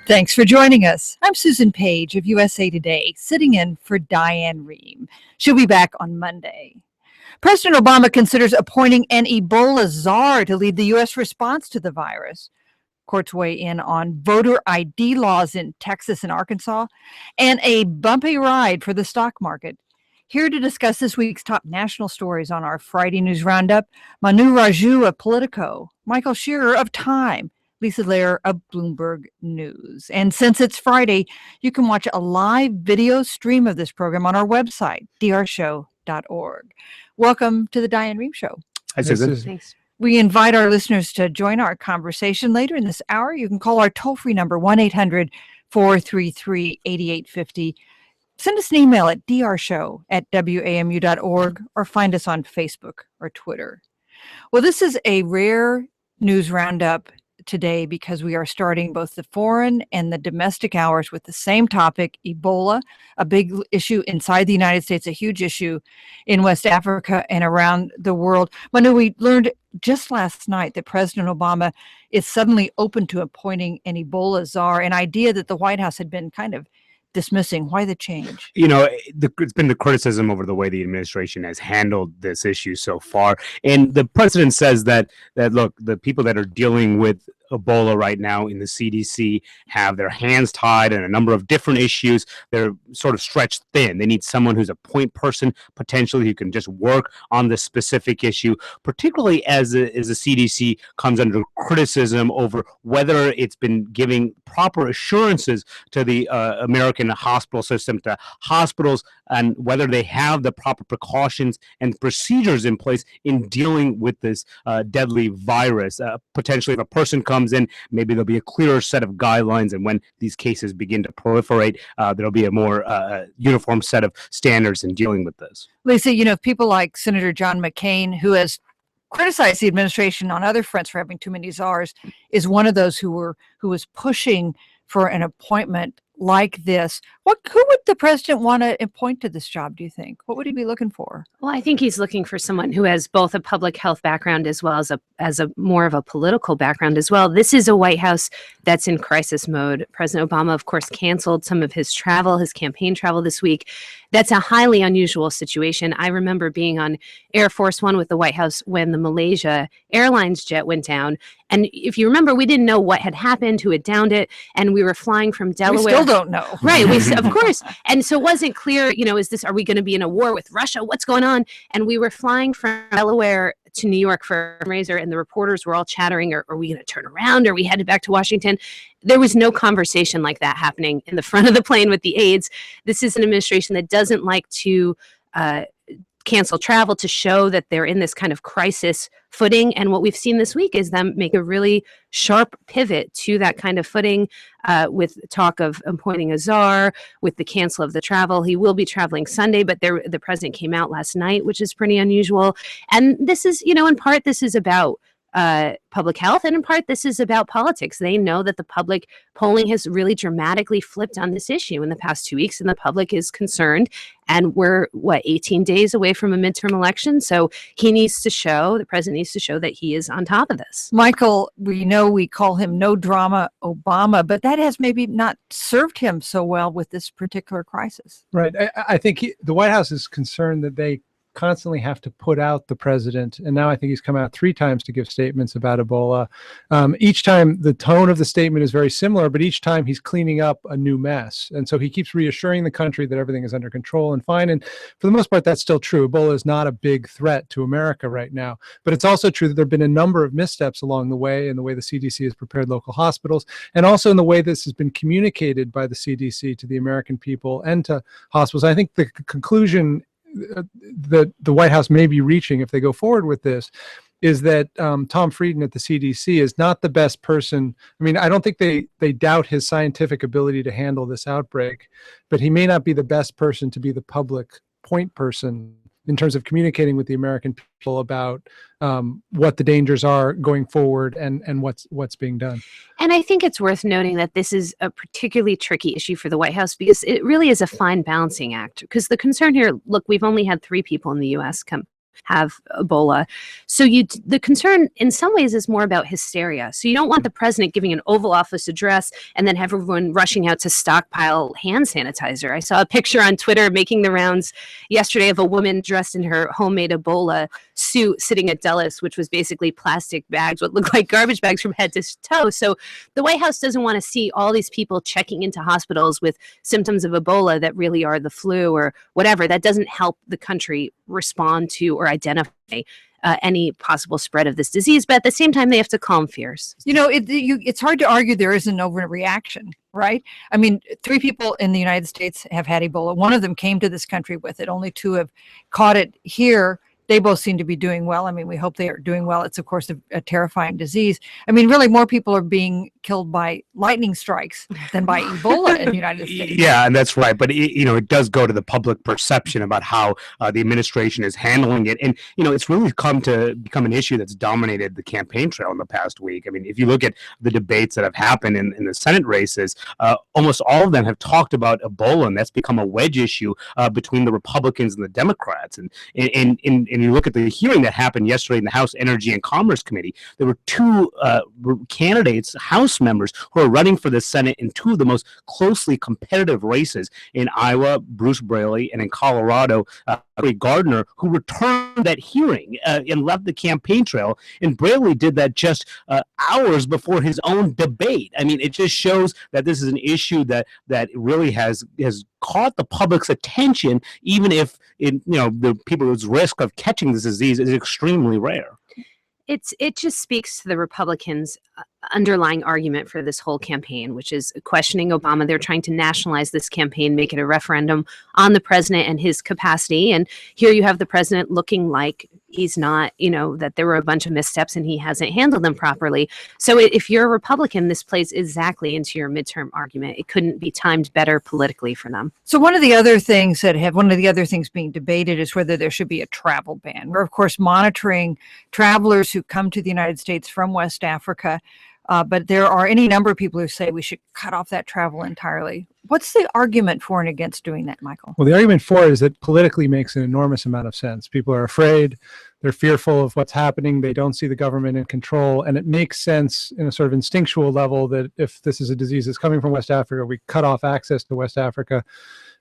Thanks for joining us. I'm Susan Page of USA Today, sitting in for Diane Rehm. She'll be back on Monday. President Obama considers appointing an Ebola czar to lead the U.S. response to the virus. Courts weigh in on voter ID laws in Texas and Arkansas, and a bumpy ride for the stock market. Here to discuss this week's top national stories on our Friday News Roundup, Manu Raju of Politico, Michael Shearer of Time, Lisa Lair of Bloomberg News. And since it's Friday, you can watch a live video stream of this program on our website, drshow.org. Welcome to the Diane Rehm Show. Hi, Susan. Thanks. We invite our listeners to join our conversation later in this hour. You can call our toll-free number, 1-800-433-8850. Send us an email at drshow@wamu.org or find us on Facebook or Twitter. Well, this is a rare news roundup today because we are starting both the foreign and the domestic hours with the same topic, Ebola, a big issue inside the United States, a huge issue in West Africa and around the world. Manu, we learned just last night that President Obama is suddenly open to appointing an Ebola czar, an idea that the White House had been kind of dismissing. Why the change? You know, it's been the criticism over the way the administration has handled this issue so far. And the president says that look, the people that are dealing with Ebola right now in the CDC have their hands tied in a number of different issues. They're sort of stretched thin. They need someone who's a point person, potentially, who can just work on this specific issue, particularly as the CDC comes under criticism over whether it's been giving proper assurances to the American hospital system, to hospitals, and whether they have the proper precautions and procedures in place in dealing with this deadly virus. Potentially, if a person comes in, maybe there'll be a clearer set of guidelines, and when these cases begin to proliferate, there'll be a more uniform set of standards in dealing with this. Lisa, you know, people like Senator John McCain, who has criticized the administration on other fronts for having too many czars, is one of those who was pushing for an appointment like this. Who would the president want to appoint to this job, do you think? What would he be looking for? Well, I think he's looking for someone who has both a public health background as well as a more of a political background as well. This is a White House that's in crisis mode. President Obama, of course, canceled some of his campaign travel this week. That's a highly unusual situation. I remember being on Air Force One with the White House when the Malaysia Airlines jet went down. And if you remember, we didn't know what had happened, who had downed it, and we were flying from Delaware. We still don't know. Right, of course. And so it wasn't clear, you know, are we going to be in a war with Russia? What's going on? And we were flying from Delaware to New York for a fundraiser, and the reporters were all chattering, are we going to turn around? Are we headed back to Washington? There was no conversation like that happening in the front of the plane with the aides. This is an administration that doesn't like to cancel travel to show that they're in this kind of crisis footing. And what we've seen this week is them make a really sharp pivot to that kind of footing with talk of appointing a czar, with the cancel of the travel. He will be traveling Sunday, but the president came out last night, which is pretty unusual. And this is, you know, in part, this is about public health, and in part this is about politics. They know that the public polling has really dramatically flipped on this issue in the past 2 weeks, and the public is concerned, and we're 18 days away from a midterm election, so the president needs to show that he is on top of this. Michael, we know we call him no drama Obama, but that has maybe not served him so well with this particular crisis. Right. I think the White House is concerned that they constantly have to put out the president. And now I think he's come out 3 times to give statements about Ebola. Each time the tone of the statement is very similar, but each time he's cleaning up a new mess. And so he keeps reassuring the country that everything is under control and fine. And for the most part, that's still true. Ebola is not a big threat to America right now. But it's also true that there have been a number of missteps along the way in the way the CDC has prepared local hospitals, and also in the way this has been communicated by the CDC to the American people and to hospitals. I think the conclusion that the White House may be reaching if they go forward with this is that Tom Frieden at the CDC is not the best person. I mean, I don't think they doubt his scientific ability to handle this outbreak, but he may not be the best person to be the public point person in terms of communicating with the American people about what the dangers are going forward and what's being done. And I think it's worth noting that this is a particularly tricky issue for the White House because it really is a fine balancing act. Because the concern here, look, we've only had 3 people in the U.S. have Ebola. So the concern in some ways is more about hysteria. So you don't want the president giving an Oval Office address and then have everyone rushing out to stockpile hand sanitizer. I saw a picture on Twitter making the rounds yesterday of a woman dressed in her homemade Ebola suit sitting at Dulles, which was basically plastic bags, what looked like garbage bags from head to toe. So the White House doesn't want to see all these people checking into hospitals with symptoms of Ebola that really are the flu or whatever. That doesn't help the country respond to or identify any possible spread of this disease. But at the same time, they have to calm fears. You know, it's hard to argue there is an overreaction, right? I mean, 3 people in the United States have had Ebola. One of them came to this country with it. Only 2 have caught it here. They both seem to be doing well. I mean, we hope they are doing well. It's, of course, a terrifying disease. I mean, really, more people are being killed by lightning strikes than by Ebola in the United States. Yeah, and that's right. But, it does go to the public perception about how the administration is handling it. And, it's really come to become an issue that's dominated the campaign trail in the past week. I mean, if you look at the debates that have happened in the Senate races, almost all of them have talked about Ebola, and that's become a wedge issue between the Republicans and the Democrats. And you look at the hearing that happened yesterday in the House Energy and Commerce Committee, there were 2 candidates, House members, who are running for the Senate in 2 of the most closely competitive races in Iowa, Bruce Braley, and in Colorado, Ray Gardner, who returned that hearing and left the campaign trail. And Braley did that just hours before his own debate. I mean, it just shows that this is an issue that really has caught the public's attention, even if the people's risk of catching this disease is extremely rare. It just speaks to the Republicans' underlying argument for this whole campaign, which is questioning Obama. They're trying to nationalize this campaign, make it a referendum on the president and his capacity. And here you have the president looking like he's not, that there were a bunch of missteps and he hasn't handled them properly. So if you're a Republican, this plays exactly into your midterm argument. It couldn't be timed better politically for them. So one of the other things being debated is whether there should be a travel ban. We're, of course, monitoring travelers who come to the United States from West Africa. But there are any number of people who say we should cut off that travel entirely. What's the argument for and against doing that, Michael? Well, the argument for it is that politically makes an enormous amount of sense. People are afraid. They're fearful of what's happening. They don't see the government in control. And it makes sense in a sort of instinctual level that if this is a disease that's coming from West Africa, we cut off access to West Africa,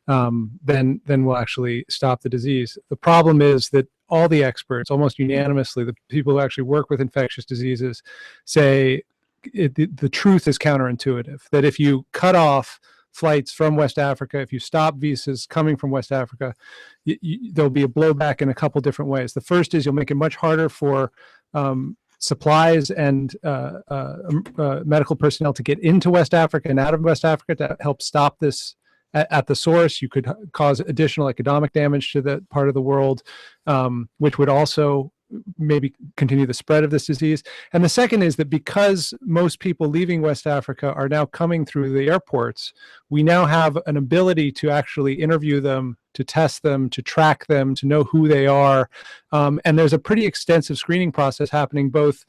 then we'll actually stop the disease. The problem is that all the experts, almost unanimously, the people who actually work with infectious diseases say the truth is counterintuitive, that if you cut off flights from West Africa, if you stop visas coming from West Africa, there'll be a blowback in a couple different ways. The first is you'll make it much harder for supplies and medical personnel to get into West Africa and out of West Africa to help stop this at the source. You could cause additional economic damage to that part of the world, which would also maybe continue the spread of this disease. And the second is that because most people leaving West Africa are now coming through the airports, we now have an ability to actually interview them, to test them, to track them, to know who they are. And there's a pretty extensive screening process happening both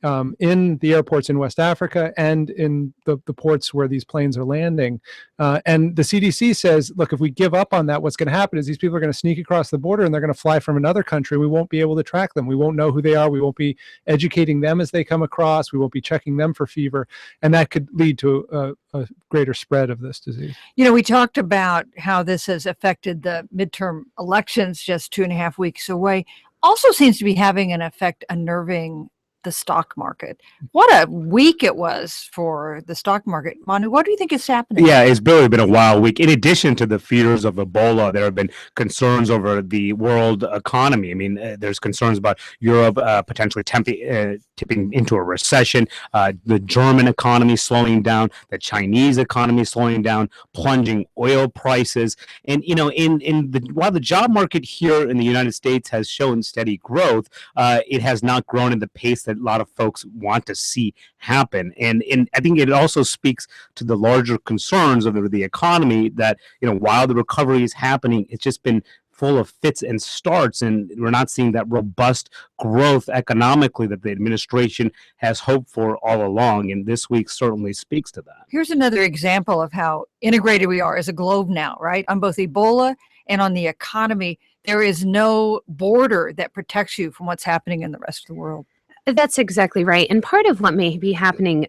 in the airports in West Africa and in the ports where these planes are landing. And the CDC says, look, if we give up on that, what's going to happen is these people are going to sneak across the border and they're going to fly from another country. We won't be able to track them. We won't know who they are. We won't be educating them as they come across. We won't be checking them for fever. And that could lead to a greater spread of this disease. You know, we talked about how this has affected the midterm elections just 2.5 weeks away. Also seems to be having an effect unnerving the stock market. What a week it was for the stock market. Manu, what do you think is happening? Yeah, it's really been a wild week. In addition to the fears of Ebola, there have been concerns over the world economy. I mean, there's concerns about Europe potentially tipping into a recession, the German economy slowing down, the Chinese economy slowing down, plunging oil prices. And, you know, while the job market here in the United States has shown steady growth, it has not grown at the pace that a lot of folks want to see happen. And I think it also speaks to the larger concerns of the economy that, you know, while the recovery is happening, it's just been full of fits and starts, and we're not seeing that robust growth economically that the administration has hoped for all along. And this week certainly speaks to that. Here's another example of how integrated we are as a globe now, right? On both Ebola and on the economy, there is no border that protects you from what's happening in the rest of the world. That's exactly right. And part of what may be happening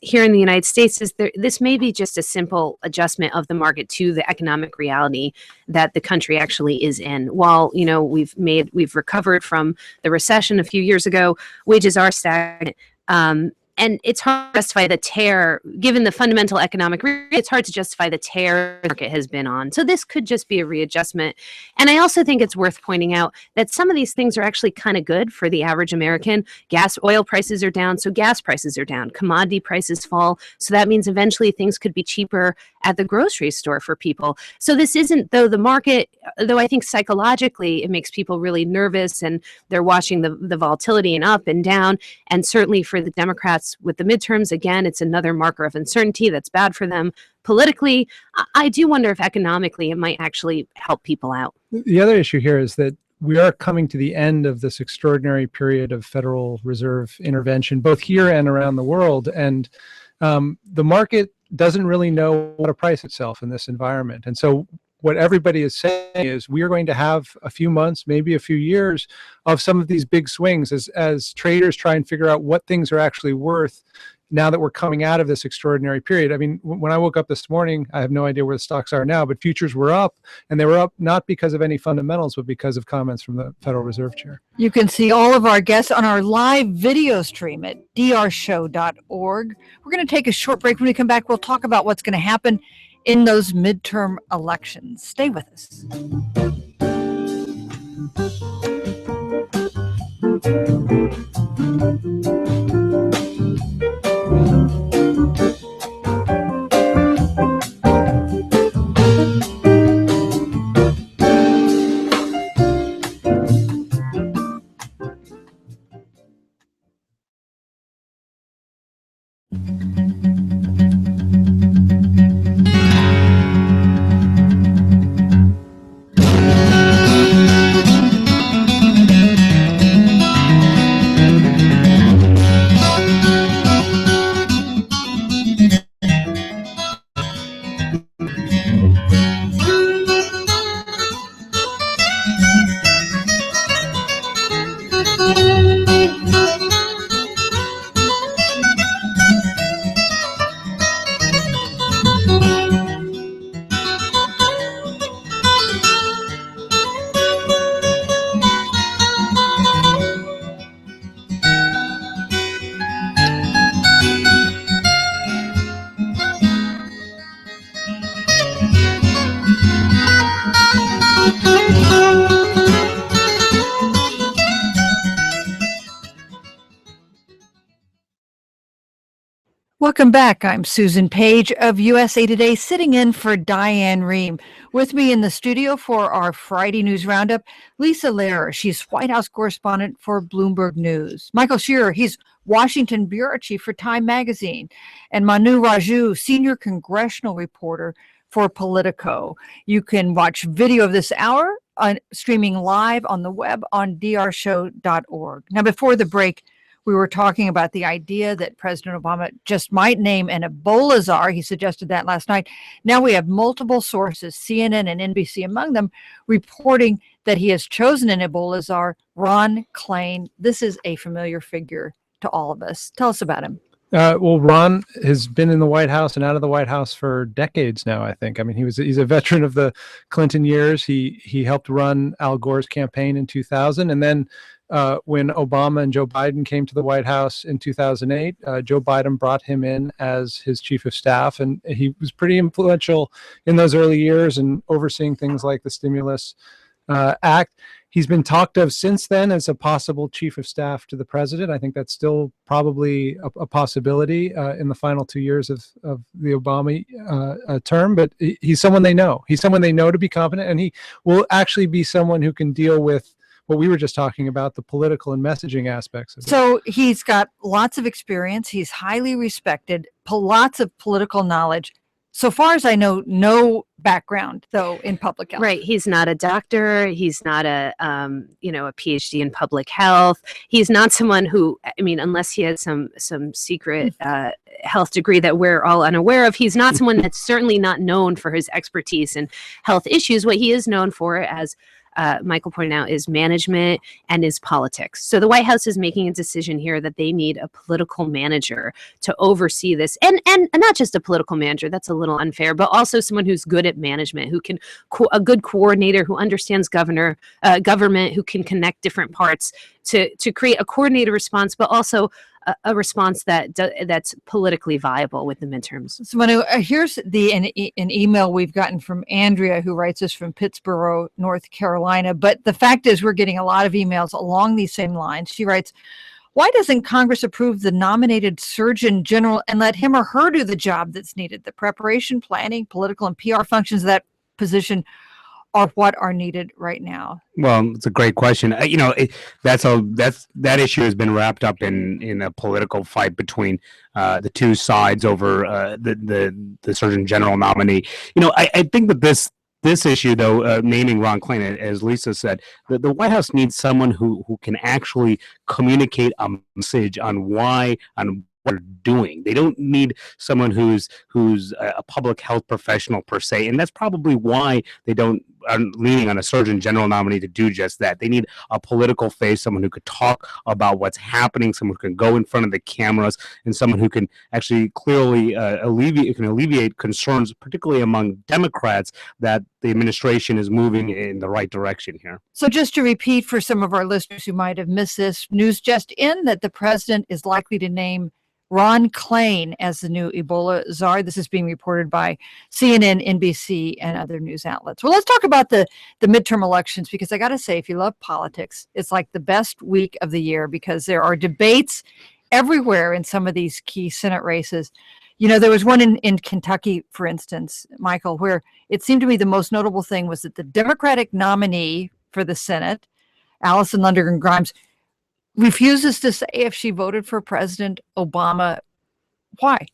here in the United States is this may be just a simple adjustment of the market to the economic reality that the country actually is in. While, you know, we've recovered from the recession a few years ago, wages are stagnant. And it's hard to justify the tear, given the fundamental economic, it's hard to justify the tear the market has been on. So this could just be a readjustment. And I also think it's worth pointing out that some of these things are actually kind of good for the average American. Oil prices are down, so gas prices are down. Commodity prices fall, so that means eventually things could be cheaper at the grocery store for people. So this isn't, though the market, though I think psychologically it makes people really nervous and they're watching the volatility and up and down. And certainly for the Democrats, with the midterms, again, it's another marker of uncertainty that's bad for them. Politically, I do wonder if economically it might actually help people out. The other issue here is that we are coming to the end of this extraordinary period of Federal Reserve intervention, both here and around the world. And the market doesn't really know how to price itself in this environment. And so what everybody is saying is we are going to have a few months, maybe a few years of some of these big swings as traders try and figure out what things are actually worth now that we're coming out of this extraordinary period. I mean, when I woke up this morning, I have no idea where the stocks are now, but futures were up, and they were up not because of any fundamentals, but because of comments from the Federal Reserve Chair. You can see all of our guests on our live video stream at drshow.org. We're going to take a short break. When we come back, we'll talk about what's going to happen in those midterm elections. Stay with us. Welcome back. I'm Susan Page of USA Today, sitting in for Diane Rehm. With me in the studio for our Friday News Roundup, Lisa Lehrer. She's White House correspondent for Bloomberg News. Michael Shearer, he's Washington bureau chief for Time Magazine. And Manu Raju, senior congressional reporter for Politico. You can watch video of this hour streaming live on the web on drshow.org. Now, before the break, We were talking about the idea that President Obama just might name an Ebola czar. He suggested that last night. Now we have multiple sources, CNN and NBC among them, reporting that he has chosen an Ebola czar, Ron Klain. This is a familiar figure to all of us. Tell us about him. Well, Ron has been in the White House and out of the White House for decades now, I think. I mean, he's a veteran of the Clinton years. He helped run Al Gore's campaign in 2000. And then when Obama and Joe Biden came to the White House in 2008, Joe Biden brought him in as his chief of staff. And he was pretty influential in those early years and overseeing things like the Stimulus Act. He's been talked of since then as a possible chief of staff to the president. I think that's still probably a possibility in the final 2 years of the Obama term, but he's someone they know. He's someone they know to be competent, and he will actually be someone who can deal with what we were just talking about, the political and messaging aspects of it. So he's got lots of experience. He's highly respected, lots of political knowledge. So far as I know, no background though in public health. Right. He's not a doctor. He's not a PhD in public health. He's not someone who, I mean, unless he has some secret health degree that we're all unaware of, he's not someone that's certainly not known for his expertise in health issues. What he is known for, as Michael pointed out, is management and is politics. So the White House is making a decision here that they need a political manager to oversee this, and not just a political manager, that's a little unfair, but also someone who's good at management, who can a good coordinator, who understands government, who can connect different parts to create a coordinated response, but also a response that's politically viable with the midterms. So Manu, here's an email we've gotten from Andrea, who writes us from Pittsboro, North Carolina. But the fact is, we're getting a lot of emails along these same lines. She writes, why doesn't Congress approve the nominated Surgeon General and let him or her do the job that's needed? The preparation, planning, political, and PR functions of that position are what are needed right now. Well, it's a great question. That issue has been wrapped up in a political fight between the two sides over the Surgeon General nominee. I think that this issue, though, naming Ron Klain, as Lisa said, the White House needs someone who can actually communicate a message on what they're doing. They don't need someone who's a public health professional per se, and that's probably why they are leaning on a Surgeon General nominee to do just that. They need a political face, someone who could talk about what's happening, someone who can go in front of the cameras, and someone who can actually clearly alleviate concerns, particularly among Democrats, that the administration is moving in the right direction here. So just to repeat for some of our listeners who might have missed this, news just in that the president is likely to name Ron Klain as the new Ebola czar. This is being reported by CNN, NBC, and other news outlets. Well, let's talk about the midterm elections, because I got to say, if you love politics, it's like the best week of the year because there are debates everywhere in some of these key Senate races. There was one in Kentucky, for instance, Michael, where it seemed to me the most notable thing was that the Democratic nominee for the Senate, Allison Lundergan Grimes, refuses to say if she voted for President Obama. Why?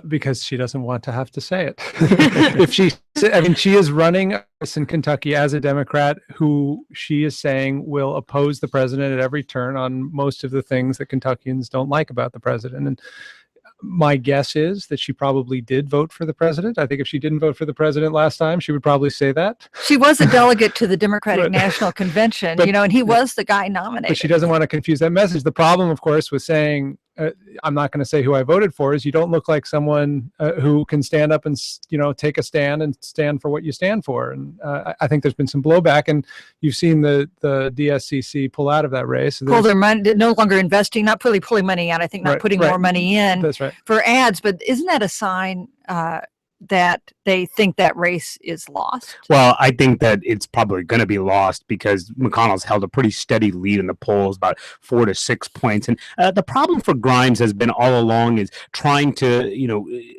Because she doesn't want to have to say it. She is running in Kentucky as a Democrat who she is saying will oppose the president at every turn on most of the things that Kentuckians don't like about the president. And my guess is that she probably did vote for the president. I think if she didn't vote for the president last time, she would probably say that. She was a delegate to the Democratic National Convention, and he was the guy nominated. But she doesn't want to confuse that message. The problem, of course, with saying, I'm not going to say who I voted for, is you don't look like someone who can stand up and, take a stand and stand for what you stand for. And I think there's been some blowback, and you've seen the DSCC pull out of that race. Pull their money, no longer investing, not really pulling money out. I think not putting more money in. That's right. For ads. But isn't that a sign that they think that race is lost? Well, I think that it's probably going to be lost because McConnell's held a pretty steady lead in the polls, about 4 to 6 points. And the problem for Grimes has been all along is trying to,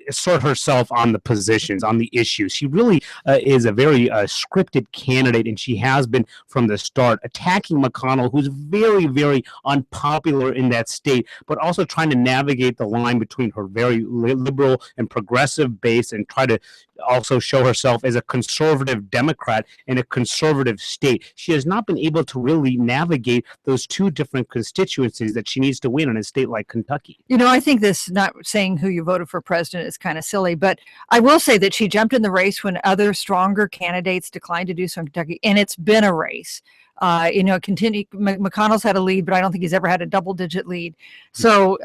assert herself on the positions, on the issues. She really is a very scripted candidate, and she has been from the start, attacking McConnell, who's very, very unpopular in that state, but also trying to navigate the line between her very liberal and progressive base and try to also show herself as a conservative Democrat in a conservative state. She has not been able to really navigate those two different constituencies that she needs to win in a state like Kentucky. I think this not saying who you voted for president is kind of silly, but I will say that she jumped in the race when other stronger candidates declined to do so in Kentucky, and it's been a race. McConnell's had a lead, but I don't think he's ever had a double-digit lead. So,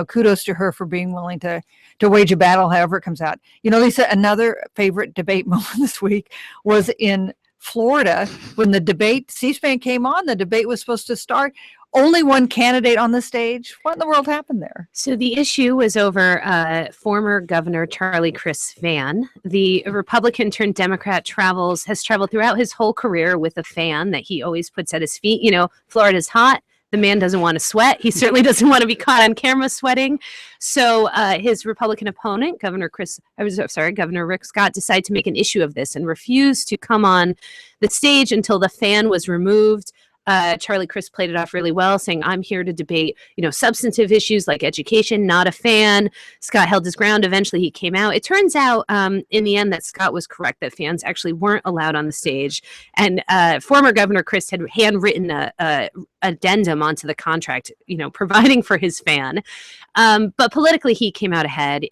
kudos to her for being willing to wage a battle, however it comes out. Lisa, another favorite debate moment this week was in Florida when the debate, C-SPAN came on. The debate was supposed to start. Only one candidate on the stage. What in the world happened there? So the issue was over former Governor Charlie Chris Van. The Republican turned Democrat has traveled throughout his whole career with a fan that he always puts at his feet. Florida's hot. The man doesn't want to sweat. He certainly doesn't want to be caught on camera sweating. So his Republican opponent, Governor Rick Scott, decided to make an issue of this and refused to come on the stage until the fan was removed. Charlie Chris played it off really well, saying, I'm here to debate, substantive issues like education, not a fan. Scott held his ground. Eventually he came out. It turns out in the end that Scott was correct, that fans actually weren't allowed on the stage. And former Governor Chris had handwritten a addendum onto the contract, providing for his fan. But politically he came out ahead.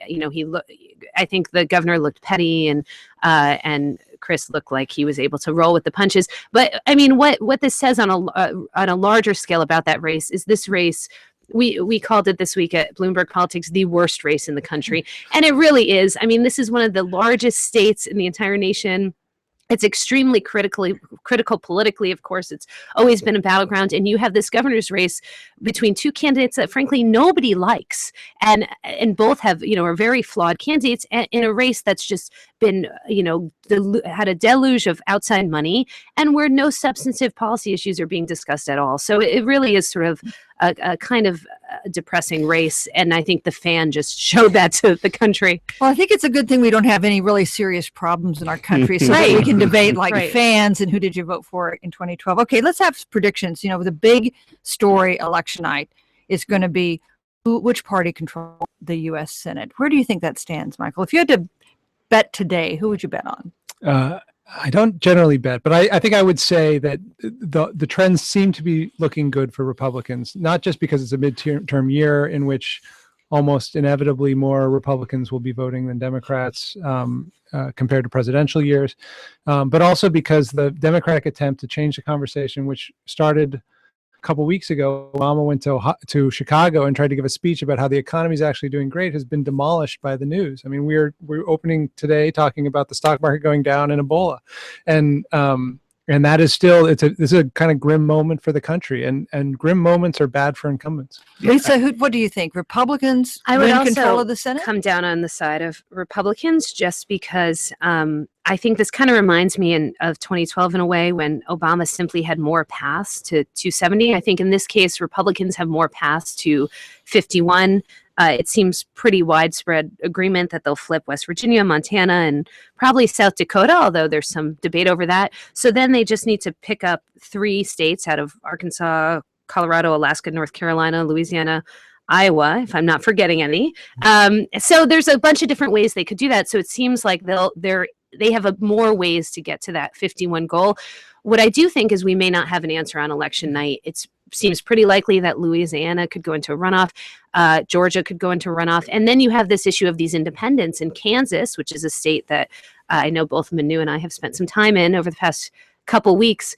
I think the governor looked petty and Chris looked like he was able to roll with the punches. But I mean, what this says on a larger scale about that race is this race, we called it this week at Bloomberg Politics the worst race in the country. And it really is. I mean, this is one of the largest states in the entire nation. It's extremely critical politically. Of course, it's always been a battleground. And you have this governor's race between two candidates that, frankly, nobody likes. And both have, are very flawed candidates in a race that's just been, had a deluge of outside money and where no substantive policy issues are being discussed at all. So it really is sort of a kind of depressing race. And I think the fan just showed that to the country. Well, I think it's a good thing we don't have any really serious problems in our country so that we can debate like fans and who did you vote for in 2012. Okay, let's have predictions. The big story election night is going to be which party controls the U.S. Senate. Where do you think that stands, Michael? If you had to bet today, who would you bet on? I don't generally bet, but I think I would say that the trends seem to be looking good for Republicans, not just because it's a midterm year in which almost inevitably more Republicans will be voting than Democrats compared to presidential years, but also because the Democratic attempt to change the conversation, which started a couple weeks ago, Obama went to Chicago and tried to give a speech about how the economy is actually doing great, has been demolished by the news. I mean, we're opening today talking about the stock market going down and Ebola, and that is still this is a kind of grim moment for the country, and grim moments are bad for incumbents. Lisa, what do you think? Republicans win control of the Senate? Come down on the side of Republicans just because I think this kind of reminds me of 2012 in a way when Obama simply had more paths to 270. I think in this case, Republicans have more paths to 51. It seems pretty widespread agreement that they'll flip West Virginia, Montana, and probably South Dakota, although there's some debate over that. So then they just need to pick up 3 states out of Arkansas, Colorado, Alaska, North Carolina, Louisiana, Iowa, if I'm not forgetting any. So there's a bunch of different ways they could do that. So it seems like they have more ways to get to that 51 goal. What I do think is we may not have an answer on election night. It seems pretty likely that Louisiana could go into a runoff. Georgia could go into a runoff. And then you have this issue of these independents in Kansas, which is a state that I know both Manu and I have spent some time in over the past couple weeks.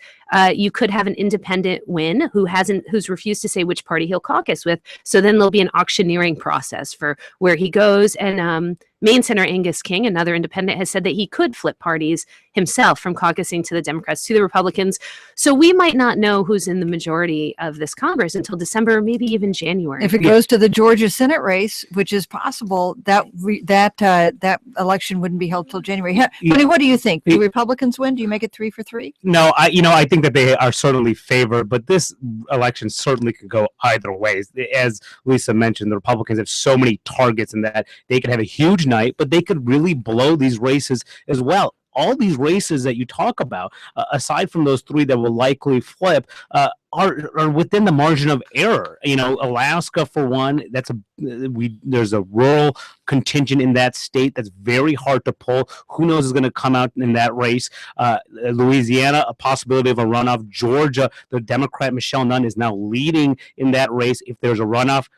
You could have an independent win who's refused to say which party he'll caucus with. So then there'll be an auctioneering process for where he goes. And Maine Senator Angus King, another independent, has said that he could flip parties himself from caucusing to the Democrats to the Republicans. So we might not know who's in the majority of this Congress until December, or maybe even January. If it goes to the Georgia Senate race, which is possible, that election wouldn't be held till January. Honey, what do you think? Do Republicans win? Do you make it 3 for 3? No, I think that they are certainly favored, but this election certainly could go either way. As Lisa mentioned, the Republicans have so many targets in that they could have a huge night, but they could really blow these races as well. all these races that you talk about, aside from those three that will likely flip, are within the margin of error. Alaska, for one, there's a rural contingent in that state that's very hard to pull. Who knows is going to come out in that race? Louisiana, a possibility of a runoff. Georgia, the Democrat Michelle Nunn is now leading in that race. If there's a runoff,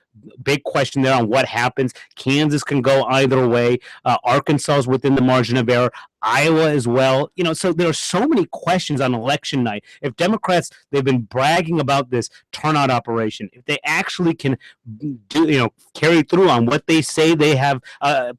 big question there on what happens. Kansas can go either way. Arkansas is within the margin of error. Iowa as well. So there are so many questions on election night. If Democrats, they've been bragging about this turnout operation, if they actually can carry through on what they say they have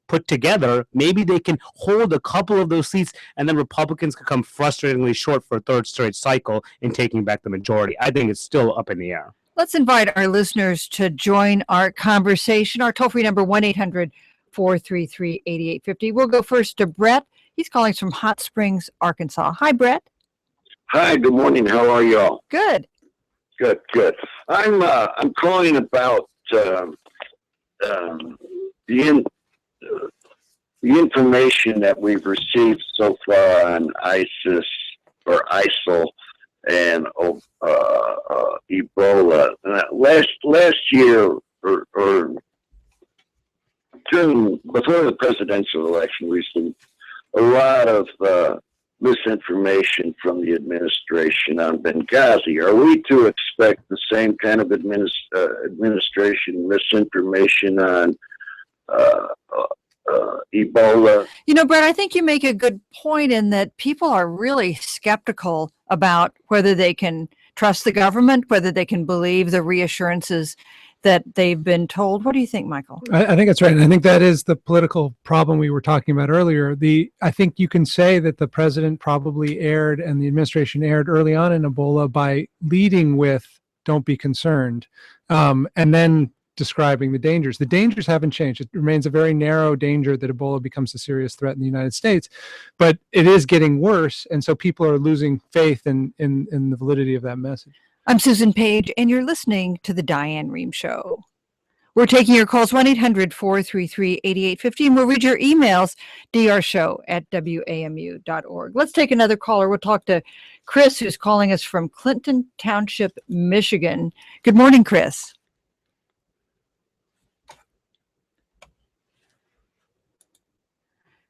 put together, maybe they can hold a couple of those seats, and then Republicans can come frustratingly short for a third straight cycle in taking back the majority. I think it's still up in the air. Let's invite our listeners to join our conversation. Our toll-free number, 1-800-433-8850. We'll go first to Brett. He's calling from Hot Springs, Arkansas. Hi, Brett. Hi, good morning. How are y'all? Good. Good. I'm calling about the information that we've received so far on ISIS or ISIL and Ebola. Last year, or before the presidential election, we see a lot of misinformation from the administration on Benghazi. Are we to expect the same kind of administration misinformation on Ebola? Brett, I think you make a good point in that people are really skeptical about whether they can trust the government, whether they can believe the reassurances that they've been told. What do you think, Michael? I think that's right. And I think that is the political problem we were talking about earlier. I think you can say that the president probably erred and the administration erred early on in Ebola by leading with "don't be concerned," and then describing the dangers. The dangers haven't changed. It remains a very narrow danger that Ebola becomes a serious threat in the United States, but it is getting worse. And so people are losing faith in the validity of that message. I'm Susan Page, and you're listening to The Diane Rehm Show. We're taking your calls, 1-800-433-8850, and we'll read your emails, drshow@wamu.org. Let's take another caller. We'll talk to Chris, who's calling us from Clinton Township, Michigan. Good morning, Chris.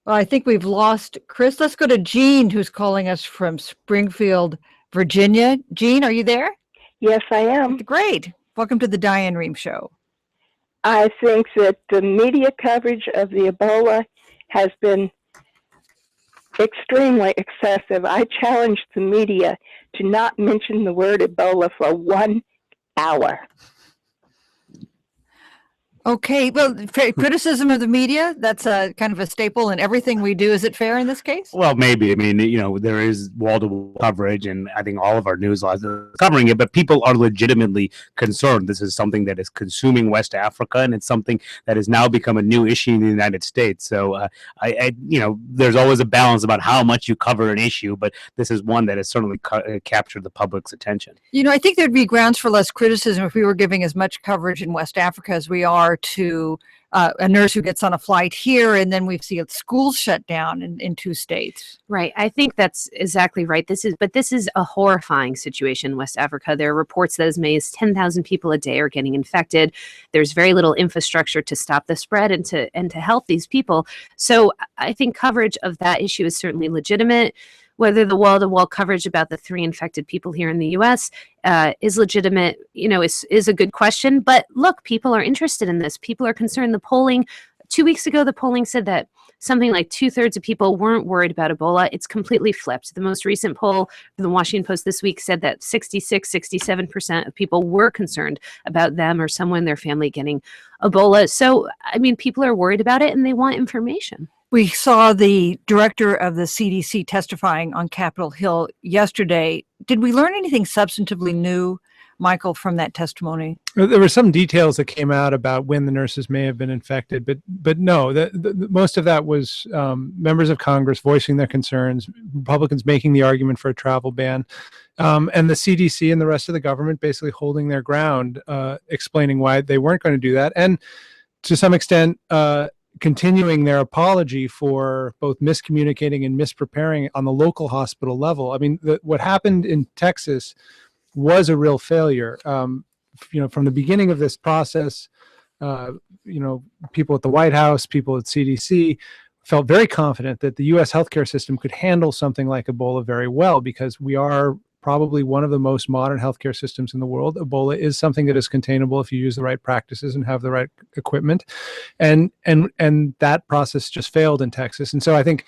Well, I think we've lost Chris. Let's go to Jean, who's calling us from Springfield, Virginia. Jean, are you there? Yes, I am. Great. Welcome to the Diane Rehm Show. I think that the media coverage of the Ebola has been extremely excessive. I challenge the media to not mention the word Ebola for 1 hour. Okay, well, criticism of the media, that's a kind of a staple in everything we do. Is it fair in this case? Well, maybe. I mean, there is wall-to-wall coverage, and I think all of our news outlets are covering it, but people are legitimately concerned. This is something that is consuming West Africa, and it's something that has now become a new issue in the United States. So, there's always a balance about how much you cover an issue, but this is one that has certainly captured the public's attention. I think there'd be grounds for less criticism if we were giving as much coverage in West Africa as we are to a nurse who gets on a flight here, and then we see schools shut down in 2 states. Right. I think that's exactly right. This is a horrifying situation in West Africa. There are reports that as many as 10,000 people a day are getting infected. There's very little infrastructure to stop the spread and to help these people. So I think coverage of that issue is certainly legitimate. Whether the wall-to-wall coverage about the 3 infected people here in the U.S. Is legitimate, is a good question. But look, people are interested in this. People are concerned. The polling 2 weeks ago, the polling said that something like 2/3 of people weren't worried about Ebola. It's completely flipped. The most recent poll from the Washington Post this week said that 67% of people were concerned about them or someone in their family getting Ebola. So, I mean, people are worried about it and they want information. We saw the director of the CDC testifying on Capitol Hill yesterday. Did we learn anything substantively new, Michael, from that testimony? There were some details that came out about when the nurses may have been infected, but no, most of that was members of Congress voicing their concerns, Republicans making the argument for a travel ban, and the CDC and the rest of the government basically holding their ground, explaining why they weren't going to do that. And to some extent, continuing their apology for both miscommunicating and mispreparing on the local hospital level. I mean, what happened in Texas was a real failure. From the beginning of this process, people at the White House, people at CDC felt very confident that the U.S. healthcare system could handle something like Ebola very well, because we are probably one of the most modern healthcare systems in the world. Ebola is something that is containable if you use the right practices and have the right equipment, and that process just failed in Texas. And so I think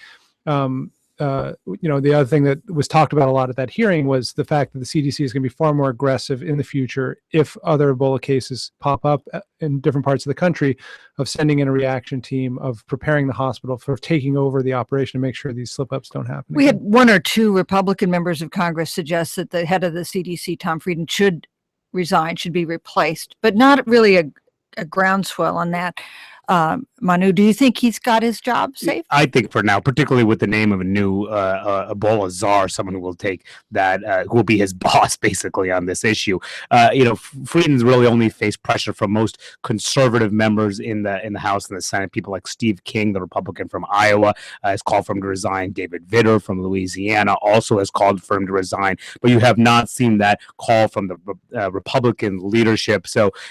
the other thing that was talked about a lot at that hearing was the fact that the CDC is going to be far more aggressive in the future if other Ebola cases pop up in different parts of the country, of sending in a reaction team, of preparing the hospital for taking over the operation to make sure these slip-ups don't happen We again. had one or two Republican members of Congress suggest that the head of the CDC, Tom Frieden, should resign, should be replaced, but not really a groundswell on that. Manu, do you think he's got his job safe? I think for now, particularly with the name of a new Ebola czar, someone who will take that, who will be his boss basically on this issue. Frieden's really only faced pressure from most conservative members in the House and the Senate. People like Steve King, the Republican from Iowa, has called for him to resign. David Vitter from Louisiana also has called for him to resign. But you have not seen that call from the Republican leadership.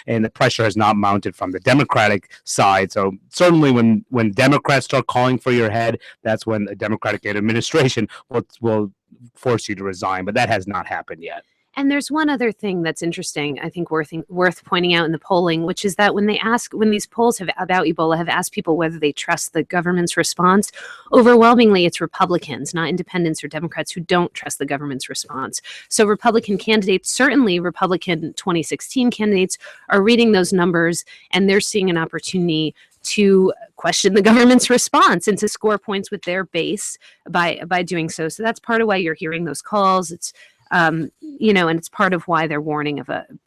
And the pressure has not mounted from the Democratic side. So certainly when Democrats start calling for your head, that's when a Democratic administration will force you to resign. But that has not happened yet. And there's one other thing that's interesting, I think worth pointing out in the polling, which is that when these polls about Ebola have asked people whether they trust the government's response, overwhelmingly it's Republicans, not independents or Democrats, who don't trust the government's response. So Republican candidates, certainly Republican 2016 candidates, are reading those numbers and they're seeing an opportunity to question the government's response and to score points with their base by doing so. So that's part of why you're hearing those calls. It's and it's part of why they're warning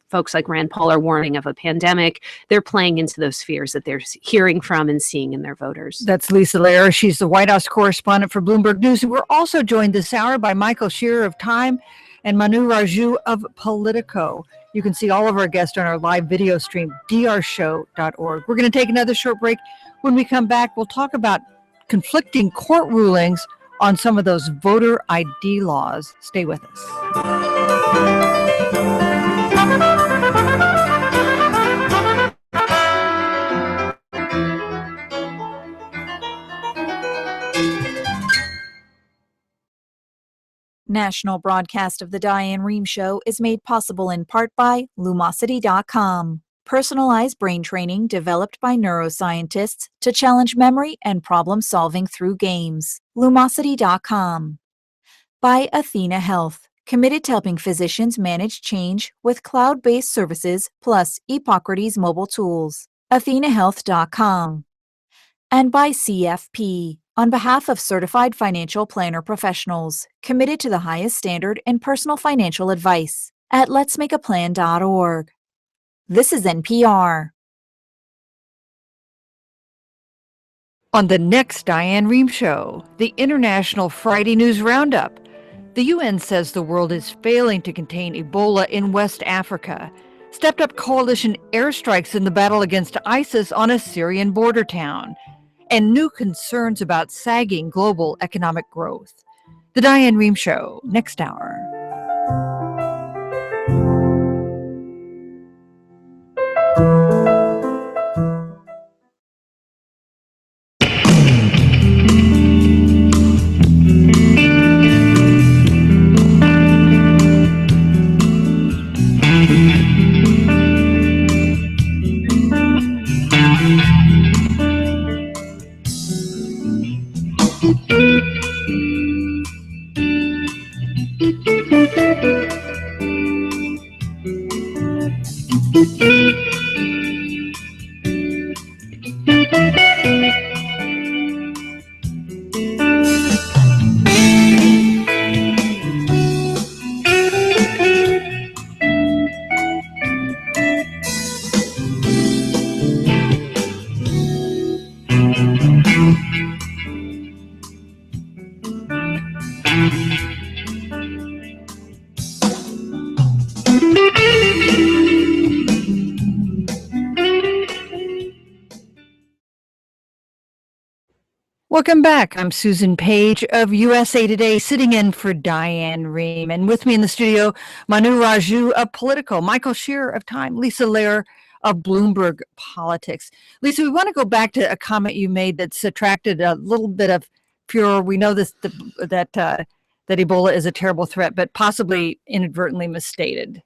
folks like Rand Paul are warning of a pandemic. They're playing into those fears that they're hearing from and seeing in their voters. That's Lisa Lair. She's the White House correspondent for Bloomberg News. And we're also joined this hour by Michael Shearer of Time and Manu Raju of Politico. You can see all of our guests on our live video stream, drshow.org. We're going to take another short break. When we come back, we'll talk about conflicting court rulings on some of those voter ID laws. Stay with us. National broadcast of the Diane Rehm Show is made possible in part by Lumosity.com. Personalized brain training developed by neuroscientists to challenge memory and problem solving through games. Lumosity.com. By Athena Health, committed to helping physicians manage change with cloud-based services plus Epocrates mobile tools. AthenaHealth.com. And by CFP, on behalf of certified financial planner professionals committed to the highest standard in personal financial advice at letsmakeaplan.org. This is NPR. On the next Diane Rehm Show, the International Friday News Roundup. The UN says the world is failing to contain Ebola in West Africa. Stepped up coalition airstrikes in the battle against ISIS on a Syrian border town. And new concerns about sagging global economic growth. The Diane Rehm Show, next hour. Welcome back. I'm Susan Page of USA Today, sitting in for Diane Rehm. And with me in the studio, Manu Raju of Politico, Michael Shearer of Time, Lisa Lear of Bloomberg Politics. Lisa, we want to go back to a comment you made that's attracted a little bit of furor. We know that Ebola is a terrible threat, but possibly inadvertently misstated.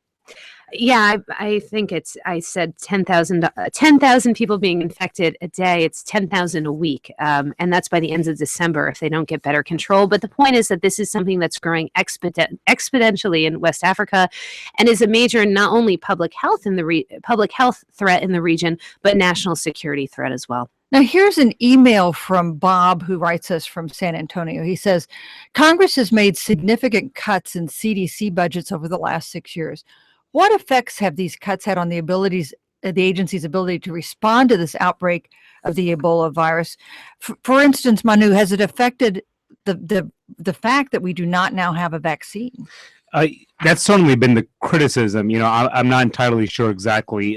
Yeah, I think I said 10,000 people being infected a day. It's 10,000 a week. And that's by the end of December if they don't get better control. But the point is that this is something that's growing exponentially in West Africa and is a major not only public health threat in the region, but national security threat as well. Now, here's an email from Bob, who writes us from San Antonio. He says, Congress has made significant cuts in CDC budgets over the last 6 years. What effects have these cuts had on the agency's ability to respond to this outbreak of the Ebola virus? For instance, Manu, has it affected the fact that we do not now have a vaccine? That's certainly been the criticism. I'm not entirely sure exactly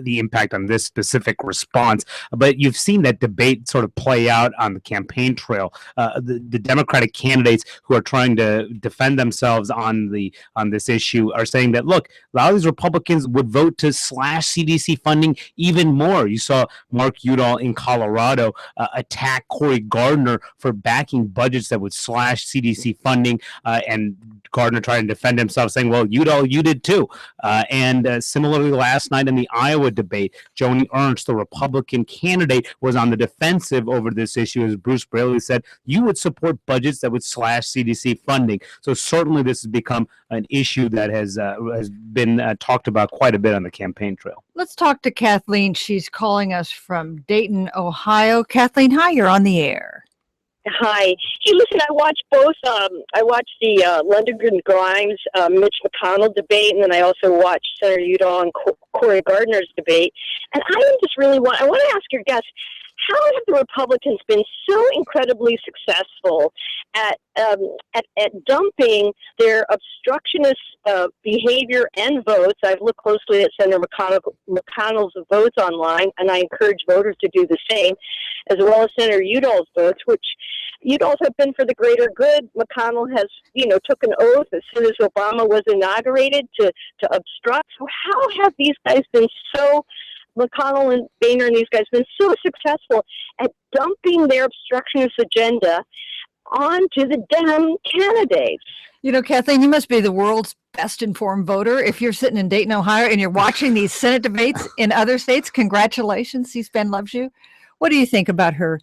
the impact on this specific response, but you've seen that debate sort of play out on the campaign trail. The Democratic candidates who are trying to defend themselves on this issue are saying that, look, a lot of these Republicans would vote to slash CDC funding even more. You saw Mark Udall in Colorado attack Cory Gardner for backing budgets that would slash CDC funding, and Gardner trying to defend himself, saying, well, Udall, you did too. And similarly, last night in the Iowa debate, Joni Ernst, the Republican candidate, was on the defensive over this issue. As Bruce Braley said, you would support budgets that would slash CDC funding. So certainly this has become an issue that has been talked about quite a bit on the campaign trail. Let's talk to Kathleen. She's calling us from Dayton, Ohio. Kathleen, hi, you're on the air. Hi. Hey, listen, I watched both. I watched the Lundgren Grimes, Mitch McConnell debate, and then I also watched Senator Udall and Cory Gardner's debate. And I want to ask your guests, how have the Republicans been so incredibly successful at dumping their obstructionist behavior and votes? I've looked closely at Senator McConnell's votes online, and I encourage voters to do the same, as well as Senator Udall's votes, which Udall's have been for the greater good. McConnell has, took an oath as soon as Obama was inaugurated to obstruct. So how have these guys been so McConnell and Boehner and these guys been so successful at dumping their obstructionist agenda onto the Dem candidates? Kathleen, you must be the world's best informed voter. If you're sitting in Dayton, Ohio, and you're watching these Senate debates in other states, congratulations. C-SPAN loves you. What do you think about her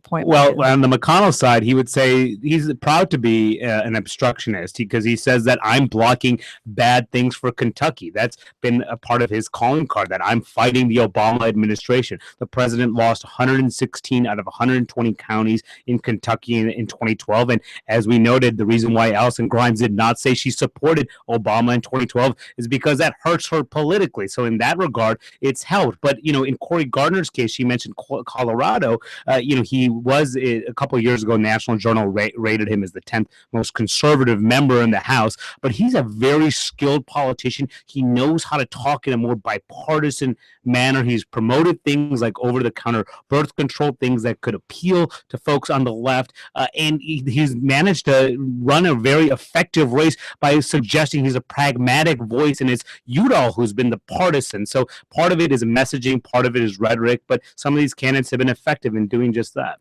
point? Well, on the McConnell side, he would say he's proud to be an obstructionist because he says that I'm blocking bad things for Kentucky. That's been a part of his calling card, that I'm fighting the Obama administration. The president lost 116 out of 120 counties in Kentucky in 2012. And as we noted, the reason why Alison Grimes did not say she supported Obama in 2012 is because that hurts her politically. So in that regard, it's helped. But, in Cory Gardner's case, she mentioned Colorado. He was a couple of years ago, National Journal rated him as the 10th most conservative member in the House, but he's a very skilled politician. He knows how to talk in a more bipartisan manner. He's promoted things like over-the-counter birth control, things that could appeal to folks on the left, and he's managed to run a very effective race by suggesting he's a pragmatic voice, and it's Udall who's been the partisan. So part of it is messaging, part of it is rhetoric, but some of these candidates have been effective in doing just that.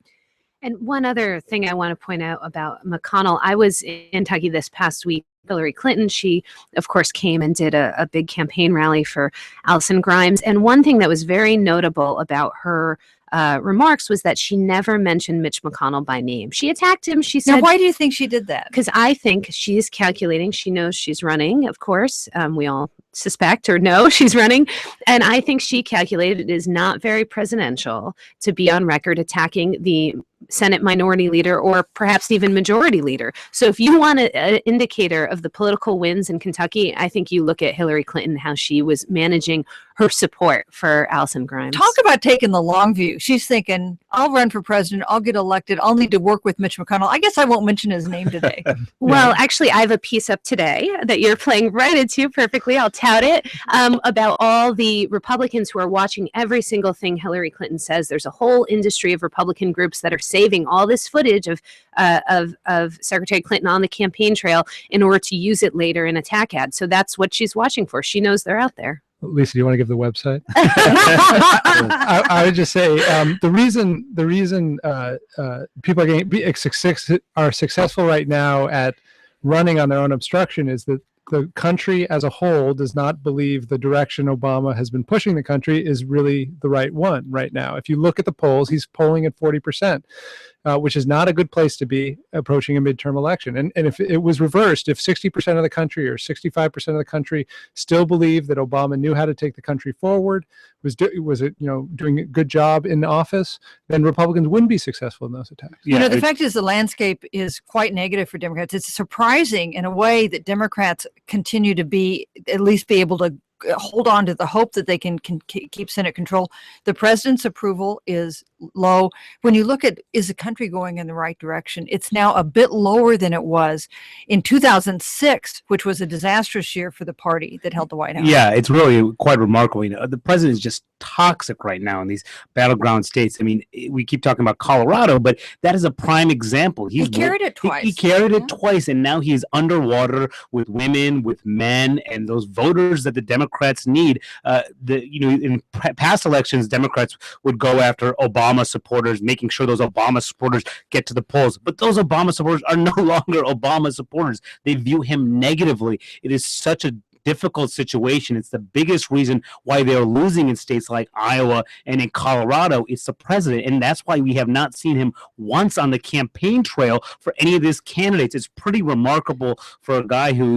And one other thing I want to point out about McConnell, I was in Kentucky this past week. Hillary Clinton, she, of course, came and did a big campaign rally for Alison Grimes. And one thing that was very notable about her remarks was that she never mentioned Mitch McConnell by name. She attacked him. She said, now, why do you think she did that? Because I think she is calculating. She knows she's running, of course. We all suspect or know she's running. And I think she calculated it is not very presidential to be on record attacking the Senate minority leader or perhaps even majority leader. So if you want an indicator of the political wins in Kentucky, I think you look at Hillary Clinton, how she was managing her support for Alison Grimes. Talk about taking the long view. She's thinking, I'll run for president. I'll get elected. I'll need to work with Mitch McConnell. I guess I won't mention his name today. Well, actually, I have a piece up today that you're playing right into perfectly. I'll tout it about all the Republicans who are watching every single thing Hillary Clinton says. There's a whole industry of Republican groups that are saving all this footage of Secretary Clinton on the campaign trail in order to use it later in attack ads. So that's what she's watching for. She knows they're out there. Lisa, do you want to give the website? I would just say the reason people are successful right now at running on their own obstruction is that the country as a whole does not believe the direction Obama has been pushing the country is really the right one right now. If you look at the polls, he's polling at 40%. Which is not a good place to be approaching a midterm election. And if it was reversed, if 60% of the country or 65% of the country still believed that Obama knew how to take the country forward, was doing a good job in office, then Republicans wouldn't be successful in those attacks. Yeah, the fact is the landscape is quite negative for Democrats. It's surprising in a way that Democrats continue to at least be able to hold on to the hope that they can keep Senate control. The president's approval is low. When you look at, is the country going in the right direction? It's now a bit lower than it was in 2006, which was a disastrous year for the party that held the White House. Yeah, it's really quite remarkable. The president is just toxic right now in these battleground states. I mean, we keep talking about Colorado, but that is a prime example. He carried it twice. He carried it twice, and now he is underwater with women, with men, and those voters that the Democrats need. In past elections, Democrats would go after Obama supporters, making sure those Obama supporters get to the polls. But those Obama supporters are no longer Obama supporters. They view him negatively. It is such a difficult situation. It's the biggest reason why they're losing in states like Iowa and in Colorado. It's the president, and that's why we have not seen him once on the campaign trail for any of these candidates. It's pretty remarkable for a guy who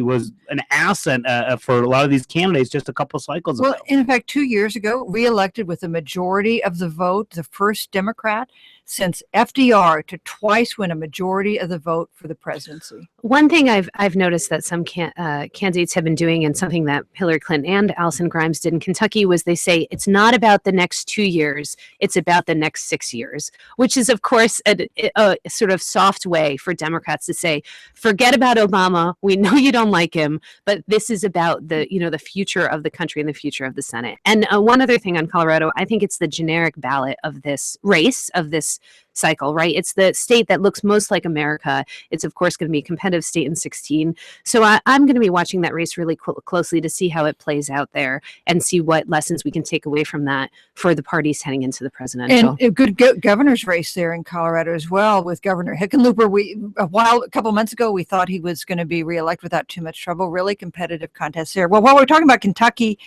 was an asset for a lot of these candidates just a couple cycles ago. Well, in fact, 2 years ago, reelected with a majority of the vote, the first Democrat since FDR to twice win a majority of the vote for the presidency. One thing I've noticed that some candidates have been doing, and something that Hillary Clinton and Alison Grimes did in Kentucky, was they say it's not about the next 2 years, it's about the next 6 years, which is, of course, a sort of soft way for Democrats to say, forget about Obama. We know you don't like him, but this is about the future of the country and the future of the Senate. And one other thing on Colorado, I think it's the generic ballot of this race, of this cycle, right? It's the state that looks most like America. It's, of course, going to be a competitive state in 16. So I'm going to be watching that race really closely to see how it plays out there and see what lessons we can take away from that for the parties heading into the presidential. And a good governor's race there in Colorado as well with Governor Hickenlooper. A couple months ago, we thought he was going to be reelected without too much trouble. Really competitive contest there. Well, while we're talking about Kentucky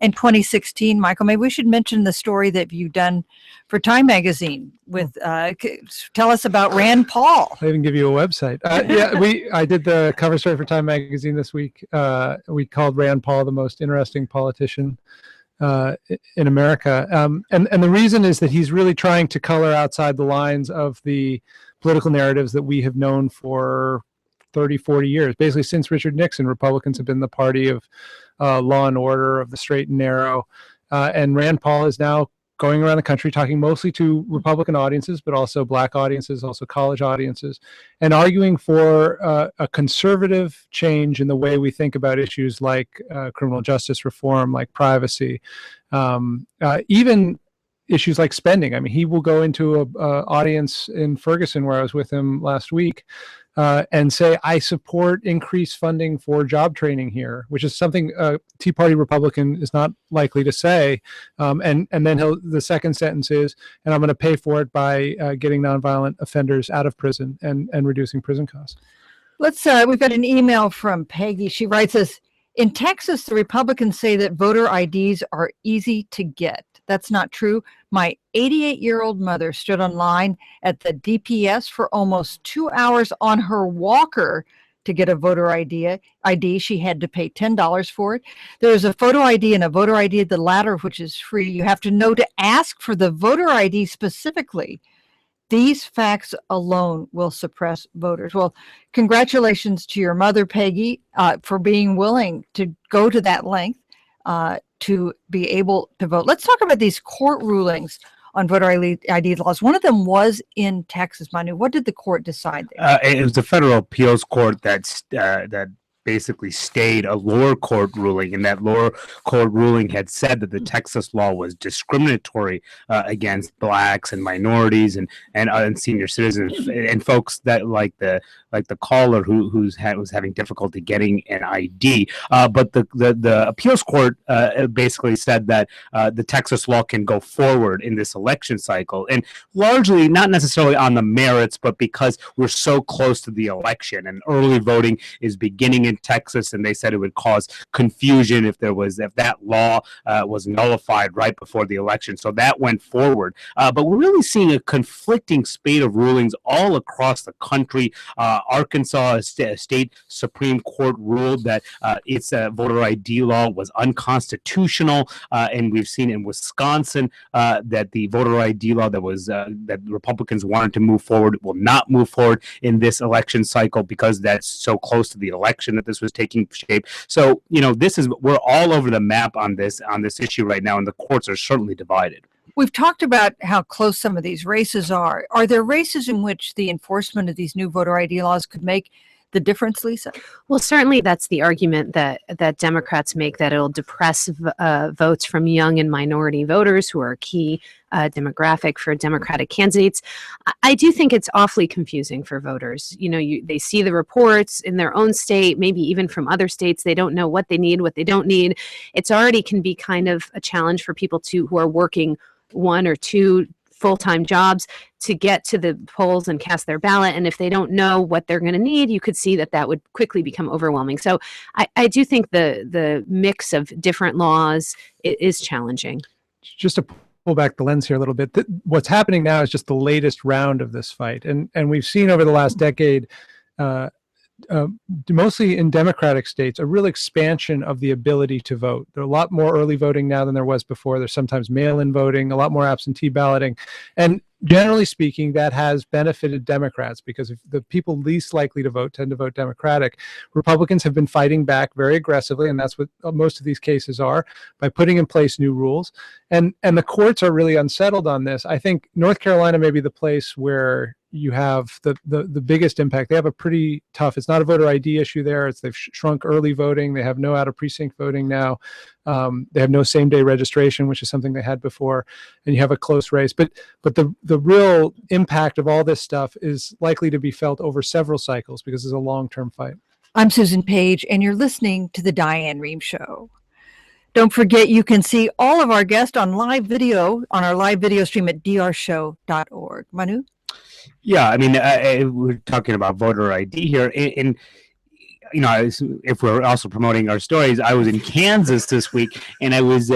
in 2016, Michael, maybe we should mention the story that you've done for Time Magazine with, tell us about Rand Paul. I even give you a website. I did the cover story for Time Magazine this week. We called Rand Paul the most interesting politician in America. And the reason is that he's really trying to color outside the lines of the political narratives that we have known for 30, 40 years. Basically, since Richard Nixon, Republicans have been the party of law and order, of the straight and narrow. And Rand Paul is now going around the country talking mostly to Republican audiences, but also Black audiences, also college audiences, and arguing for a conservative change in the way we think about issues like criminal justice reform, like privacy, even issues like spending. I mean, he will go into an audience in Ferguson, where I was with him last week, and say, I support increased funding for job training here, which is something a Tea Party Republican is not likely to say. And then the second sentence is, and I'm going to pay for it by getting nonviolent offenders out of prison and reducing prison costs. We've got an email from Peggy. She writes us, in Texas, the Republicans say that voter IDs are easy to get. That's not true. My 88-year-old mother stood on line at the DPS for almost 2 hours on her walker to get a voter ID. She had to pay $10 for it. There's a photo ID and a voter ID, the latter of which is free. You have to know to ask for the voter ID specifically. These facts alone will suppress voters. Well, congratulations to your mother, Peggy, for being willing to go to that length to be able to vote. Let's talk about these court rulings on voter ID laws. One of them was in Texas, Manu. What did the court decide there? It was the federal appeals court that basically stayed a lower court ruling, and that lower court ruling had said that the Texas law was discriminatory against blacks and minorities and senior citizens and folks that like the caller who was having difficulty getting an ID. But the appeals court basically said that the Texas law can go forward in this election cycle, and largely not necessarily on the merits, but because we're so close to the election and early voting is beginning in Texas, and they said it would cause confusion if that law was nullified right before the election. So that went forward. But we're really seeing a conflicting spate of rulings all across the country. Arkansas State Supreme Court ruled that its voter ID law was unconstitutional, and we've seen in Wisconsin that the voter ID law that Republicans wanted to move forward will not move forward in this election cycle because that's so close to the election that this was taking shape. So, we're all over the map on this issue right now, and the courts are certainly divided. We've talked about how close some of these races are. Are there races in which the enforcement of these new voter ID laws could make the difference, Lisa? Well, certainly that's the argument that Democrats make, that it'll depress votes from young and minority voters who are a key demographic for Democratic candidates. I do think it's awfully confusing for voters. They see the reports in their own state, maybe even from other states. They don't know what they need, what they don't need. It's already can be kind of a challenge for people who are working one or two full-time jobs to get to the polls and cast their ballot. And if they don't know what they're going to need, you could see that would quickly become overwhelming. So I do think the mix of different laws is challenging. Just to pull back the lens here a little bit, what's happening now is just the latest round of this fight. And we've seen over the last decade, mostly in Democratic states, a real expansion of the ability to vote. There are a lot more early voting now than there was before. There's sometimes mail-in voting, a lot more absentee balloting. And generally speaking, that has benefited Democrats because if the people least likely to vote tend to vote Democratic. Republicans have been fighting back very aggressively, and that's what most of these cases are, by putting in place new rules. And the courts are really unsettled on this. I think North Carolina may be the place where you have the biggest impact. They have a pretty tough, it's not a voter ID issue there. They've shrunk early voting. They have no out of precinct voting now. They have no same day registration, which is something they had before, and you have a close race. But the real impact of all this stuff is likely to be felt over several cycles because it's a long-term fight. I'm Susan Page, and you're listening to The Diane Rehm Show. Don't forget, you can see all of our guests on live video on our live video stream at drshow.org. Manu? Yeah, I mean, we're talking about voter ID here, and if we're also promoting our stories, I was in Kansas this week, and I was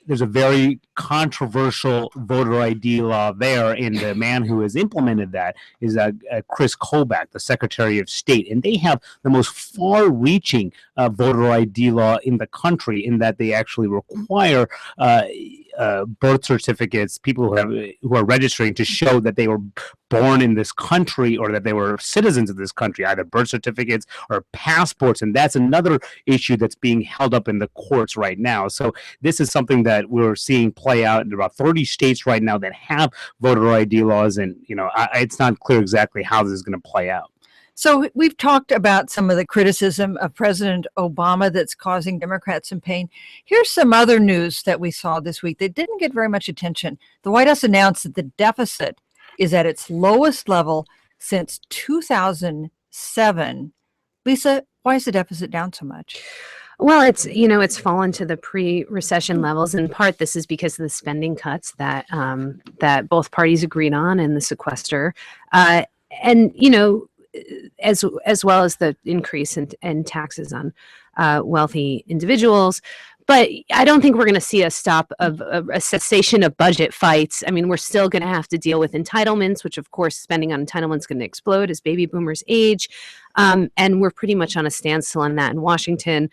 there's a very controversial voter ID law there, and the man who has implemented that is Chris Kobach, the Secretary of State, and they have the most far-reaching voter ID law in the country, in that they actually require birth certificates, people who are registering to show that they were born in this country or that they were citizens of this country, either birth certificates or passports. And that's another issue that's being held up in the courts right now. So this is something that we're seeing play out in about 30 states right now that have voter ID laws. And, it's not clear exactly how this is going to play out. So we've talked about some of the criticism of President Obama that's causing Democrats some pain. Here's some other news that we saw this week that didn't get very much attention. The White House announced that the deficit is at its lowest level since 2007. Lisa, why is the deficit down so much? Well, it's fallen to the pre-recession levels. In part, this is because of the spending cuts that both parties agreed on in the sequester, as well as the increase in taxes on wealthy individuals. But I don't think we're going to see a cessation of budget fights. I mean, we're still going to have to deal with entitlements, which of course spending on entitlements is going to explode as baby boomers age. And we're pretty much on a standstill on that in Washington.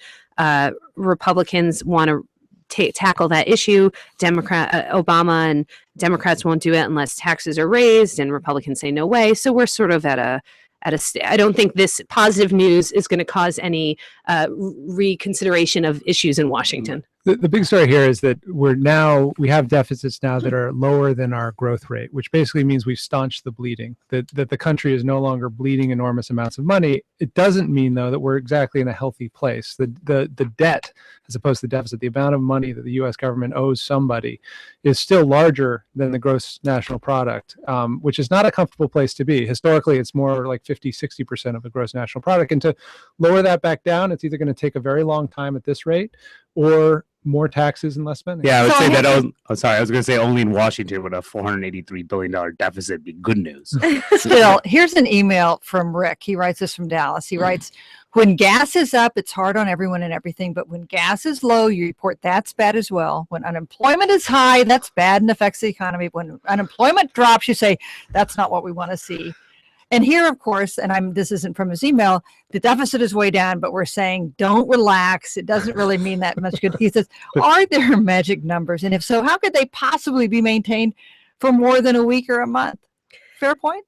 Republicans want to tackle that issue. Obama and Democrats won't do it unless taxes are raised, and Republicans say no way. So we're sort of at I don't think this positive news is going to cause any reconsideration of issues in Washington. The big story here is that we have deficits now that are lower than our growth rate, which basically means we've staunched the bleeding, that the country is no longer bleeding enormous amounts of money. It doesn't mean, though, that we're exactly in a healthy place. The debt, as opposed to the deficit, the amount of money that the U.S. government owes somebody is still larger than the gross national product, which is not a comfortable place to be. Historically, it's more like 50-60% of the gross national product. And to lower that back down, it's either going to take a very long time at this rate or more taxes and less spending. Yeah, I would say that. I was going to say only in Washington would a $483 billion deficit be good news. Still, here's an email from Rick. He writes this from Dallas. He writes, when gas is up, it's hard on everyone and everything. But when gas is low, you report that's bad as well. When unemployment is high, that's bad and affects the economy. When unemployment drops, you say that's not what we want to see. And here, of course, and this isn't from his email, the deficit is way down, but we're saying don't relax. It doesn't really mean that much good. He says, are there magic numbers? And if so, how could they possibly be maintained for more than a week or a month? Fair point.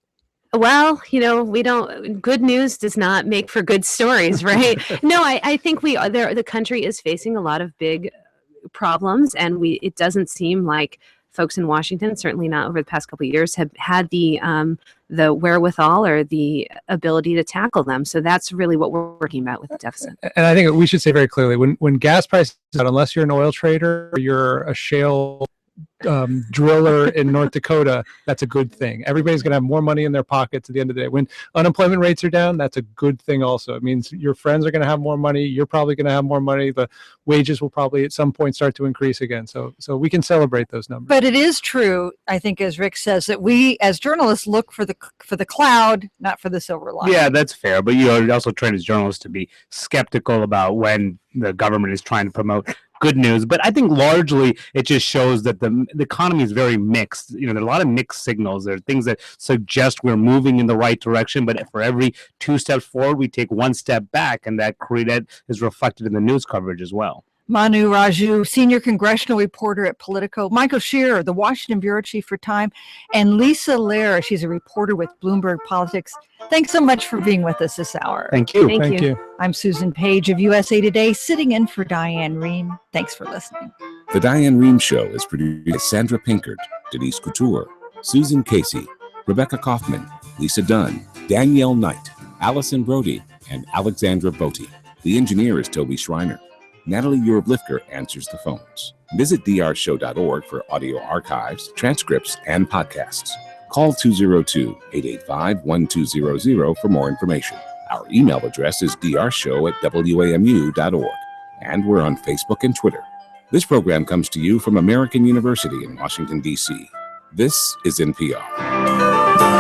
Well, good news does not make for good stories, right? No, I think the country is facing a lot of big problems, and it doesn't seem like folks in Washington, certainly not over the past couple of years, have had the wherewithal or the ability to tackle them. So that's really what we're working about with the deficit. And I think we should say very clearly, when gas prices out, unless you're an oil trader or you're a shale driller in North Dakota, that's a good thing. Everybody's going to have more money in their pockets at the end of the day. When unemployment rates are down, that's a good thing also. It means your friends are going to have more money. You're probably going to have more money. The wages will probably at some point start to increase again. So we can celebrate those numbers. But it is true, I think, as Rick says, that we as journalists look for the cloud, not for the silver lining. Yeah, that's fair. But you're also trained as journalists to be skeptical about when the government is trying to promote good news. But I think largely it just shows that the economy is very mixed. There are a lot of mixed signals. There are things that suggest we're moving in the right direction, but for every 2 steps forward, we take 1 step back, and that is reflected in the news coverage as well. Manu Raju, senior congressional reporter at Politico, Michael Shearer, the Washington bureau chief for Time, and Lisa Lair, she's a reporter with Bloomberg Politics. Thanks so much for being with us this hour. Thank you. Thank you. I'm Susan Page of USA Today, sitting in for Diane Rehm. Thanks for listening. The Diane Rehm Show is produced by Sandra Pinkert, Denise Couture, Susan Casey, Rebecca Kaufman, Lisa Dunn, Danielle Knight, Allison Brody, and Alexandra Botti. The engineer is Toby Schreiner. Natalie Ureblifker answers the phones. Visit drshow.org for audio archives, transcripts, and podcasts. Call 202-885-1200 for more information. Our email address is drshow@wamu.org. And we're on Facebook and Twitter. This program comes to you from American University in Washington, D.C. This is NPR.